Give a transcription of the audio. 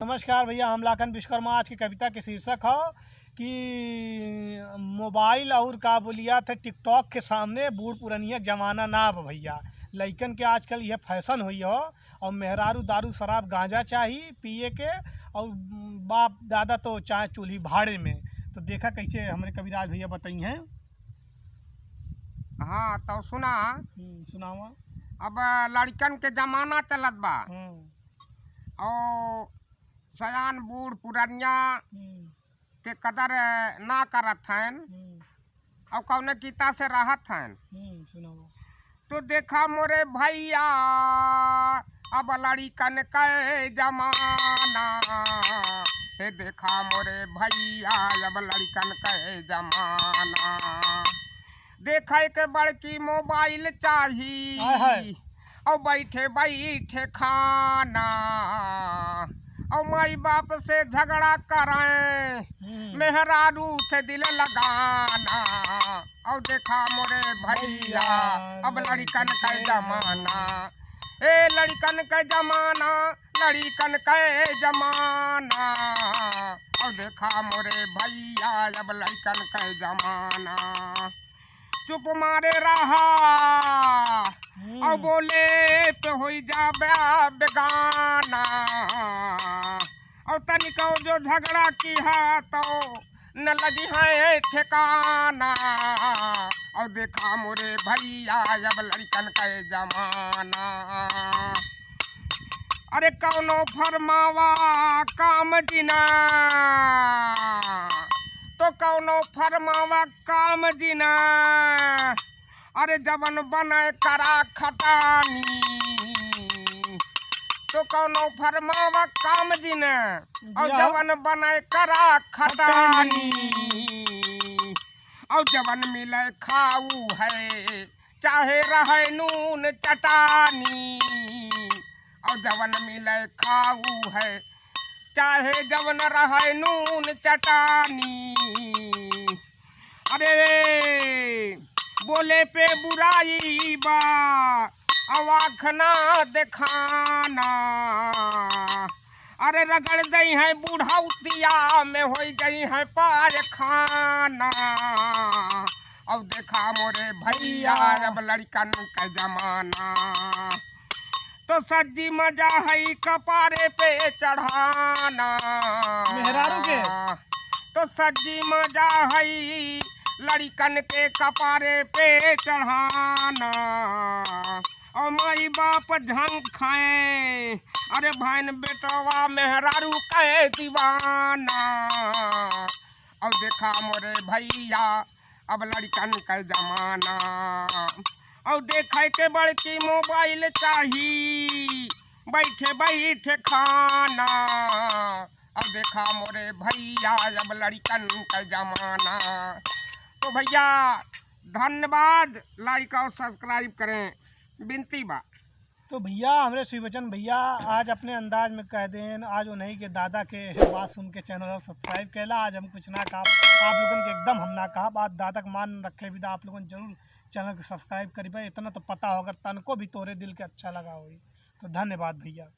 नमस्कार भैया, हम लाखन विश्वकर्मा। आज की कविता के शीर्षक हो कि मोबाइल और का बोलिया थे टिकटॉक के सामने बूढ़ पुरनिया जमाना ना बा भैया। लइकन के आजकल यह फैशन हुई हो और मेहरारू दारू शराब गांजा चाहिए पिए के, और बाप दादा तो चाहे चूल्ही भाड़े में। तो देखा कैसे हमारे कविराज भैया बताई हैं। हाँ तो सुना। सुनावा। अब लड़कन के जमाना चलत बा और सयान बूढ़ पुरनिया के कदर ना करत हन और कौने गीता से राहत हन। सुनावा। तो देखा मोरे भैया अब लड़कन के जमाना, हे देखा मोरे भैया अब लड़कन के जमाना। देखा के बड़की मोबाइल चाहिए और बैठे बैठे खाना, और माई बाप से झगड़ा कराए मेहरारू से दिल लगाना। और देखा मोरे भैया अब लड़कन का जमाना, ए लड़कन का जमाना, लड़कन का जमाना। और देखा मोरे भैया अब लड़कन का जमाना। चुप मारे रहा और बोले तो हो जाबे बेगाना, और तनिको जो झगड़ा की है तो न लगी है ठिकाना। और देखा मोरे भैया अब लड़कन का जमाना। अरे कौनो फरमावा काम दिना तो कौनो फरमावा काम दिना। अरे जवन बने करा खटानी तो कौनो फरमावा काम दिना, और जवन बने करा खटानी। और जवन मिले खाऊ है चाहे रहे नून चटानी, और जवन मिले खाऊ है चाहे जवन रहे नून चटानी। अरे बोले पे बुराई बा आँख ना दिखाना। अरे रगड़ गई है बुढ़ौतिया में हो गई है पार खाना। और देखा मोरे भैया अब लड़कन का जमाना। तो सज्जी मजा है कपारे पे चढ़ाना मेहरारू के। तो सज्जी मजा है लड़कन के कपारे पे चढ़ाना। और माई बाप झंग खाए अरे भाइन बेटवा मेहरारू के दीवाना। और देखा मोरे भैया अब लड़कन का जमाना। और देखे के बड़की मोबाइल चाहिए बैठे बैठे खाना। अब देखा मोरे भैया अब लड़कन का जमाना। तो भैया धन्यवाद, लाइक और सब्सक्राइब करें, विनती बा। तो भैया हमारे शिवचन भैया आज अपने अंदाज में कह दें, आज उन्हीं के दादा के बात सुन के चैनल और सब्सक्राइब कैला। आज हम कुछ ना कहा आप लोगों के, एकदम हम ना कहा बात दादा का मान रखे विदा। आप लोगों ने जरूर चैनल को सब्सक्राइब करी भाई, इतना तो पता होगा तन को भी तोरे दिल के अच्छा लगा होगी। तो धन्यवाद भैया।